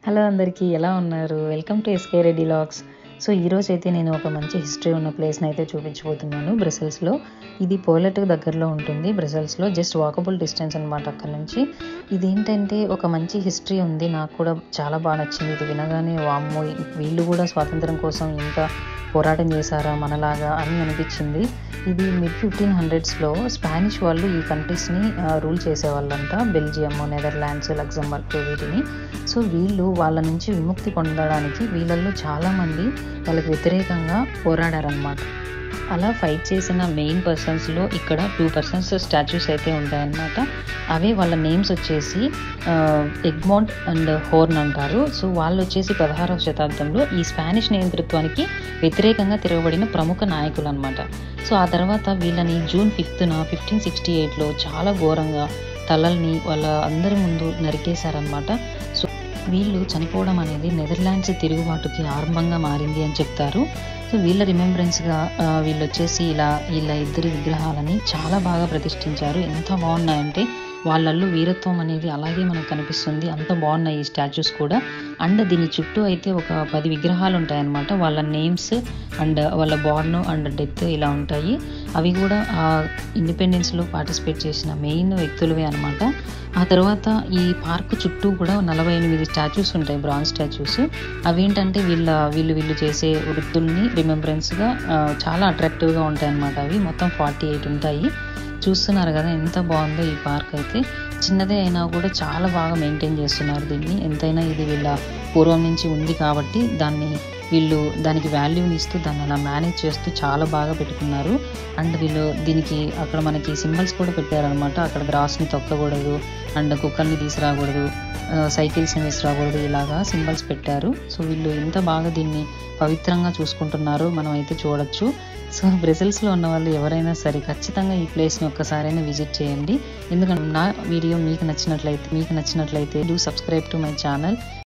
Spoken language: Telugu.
హలో అందరికీ ఎలా ఉన్నారు? Welcome to SK Reddy logs. So ఈరోజైతే నేను ఒక మంచి హిస్టరీ ఉన్న ప్లేస్ని అయితే చూపించబోతున్నాను బ్రసెల్స్లో. ఇది పోలెట్ దగ్గరలో ఉంటుంది. బ్రసెల్స్లో జస్ట్ వాకబుల్ డిస్టెన్స్ అనమాట అక్కడ నుంచి. ఇదేంటంటే ఒక మంచి హిస్టరీ ఉంది. నాకు కూడా చాలా బాగా నచ్చింది. ఇది వినగానే వామ్మో, వీళ్ళు కూడా స్వాతంత్రం కోసం ఇంకా పోరాటం చేశారా మనలాగా అని అనిపించింది. ఇది మిడ్ 1500స్లో స్పానిష్ వాళ్ళు ఈ కంట్రీస్ని రూల్ చేసేవాళ్ళంట. బెల్జియం, నెదర్లాండ్స్, లగ్జంబర్గ్ వీటిని. సో వీళ్ళు వాళ్ళ నుంచి విముక్తి పొందడానికి వీళ్ళల్లో చాలామంది వాళ్ళకి వ్యతిరేకంగా పోరాడారనమాట. అలా ఫైట్ చేసిన మెయిన్ పర్సన్స్లో ఇక్కడ 2 పర్సన్స్ స్టాచ్యూస్ అయితే ఉంటాయన్నమాట. అవే వాళ్ళ నేమ్స్ వచ్చేసి ఎగ్మోంట్ అండ్ హోర్న్ అంటారు. సో వాళ్ళు వచ్చేసి 16వ శతాబ్దంలో ఈ స్పానిష్ నియంతృత్వానికి వ్యతిరేకంగా తిరగబడిన ప్రముఖ నాయకులు అనమాట. సో ఆ తర్వాత వీళ్ళని జూన్ 5న 1568లో చాలా ఘోరంగా తలల్ని వాళ్ళ అందరి ముందు నరికేశారనమాట. సో వీళ్ళు చనిపోవడం అనేది నెదర్లాండ్స్ తిరుగుబాటుకి ఆరంభంగా మారింది అని చెప్తారు. సో వీళ్ళ రిమెంబరెన్స్గా వీళ్ళు వచ్చేసి వీళ్ళ ఇద్దరి విగ్రహాలని చాలా బాగా ప్రతిష్ఠించారు. ఎంత బాగున్నాయంటే వాళ్ళల్లో వీరత్వం అనేది అలాగే మనకు కనిపిస్తుంది. అంత బాగున్నాయి ఈ స్టాచ్యూస్ కూడా. అండ్ దీని చుట్టూ అయితే ఒక 10 విగ్రహాలు ఉంటాయన్నమాట. వాళ్ళ నేమ్స్ అండ్ వాళ్ళ బార్న్ అండ్ డెత్ ఇలా ఉంటాయి. అవి కూడా ఇండిపెండెన్స్లో పార్టిసిపేట్ చేసిన మెయిన్ వ్యక్తులవే అనమాట. ఆ తర్వాత ఈ పార్క్ చుట్టూ కూడా 48 స్టాచ్యూస్ ఉంటాయి, బ్రాంజ్ స్టాచ్యూస్. అవేంటంటే వీళ్ళు చేసే వృత్తుల్ని రిమెంబరెన్స్గా చాలా అట్రాక్టివ్గా ఉంటాయి అన్నమాట. అవి మొత్తం 48 ఉంటాయి. చూస్తున్నారు కదా ఎంత బాగుందో ఈ పార్క్ అయితే. చిన్నదే అయినా కూడా చాలా బాగా మెయింటైన్ చేస్తున్నారు దీన్ని. ఎంతైనా ఇది వీళ్ళ పూర్వం నుంచి ఉంది కాబట్టి వీళ్ళు దానికి వాల్యూని ఇస్తూ దాన్ని అలా మేనేజ్ చేస్తూ చాలా బాగా పెట్టుకున్నారు. అండ్ వీళ్ళు దీనికి అక్కడ మనకి సింబల్స్ కూడా పెట్టారనమాట. అక్కడ గ్రాస్ని తొక్కకూడదు, అండ్ కుక్కర్ని తీసుకురాకూడదు, సైకిల్స్ని తీసుకురాకూడదు, ఇలాగా సింబల్స్ పెట్టారు. సో వీళ్ళు ఎంత బాగా దీన్ని పవిత్రంగా చూసుకుంటున్నారో మనం అయితే చూడొచ్చు. సో బ్రసెల్స్లో ఉన్న వాళ్ళు ఎవరైనా సరే ఖచ్చితంగా ఈ ప్లేస్ని ఒక్కసారైనా విజిట్ చేయండి. ఎందుకంటే నా వీడియో మీకు నచ్చినట్లయితే do subscribe to my channel.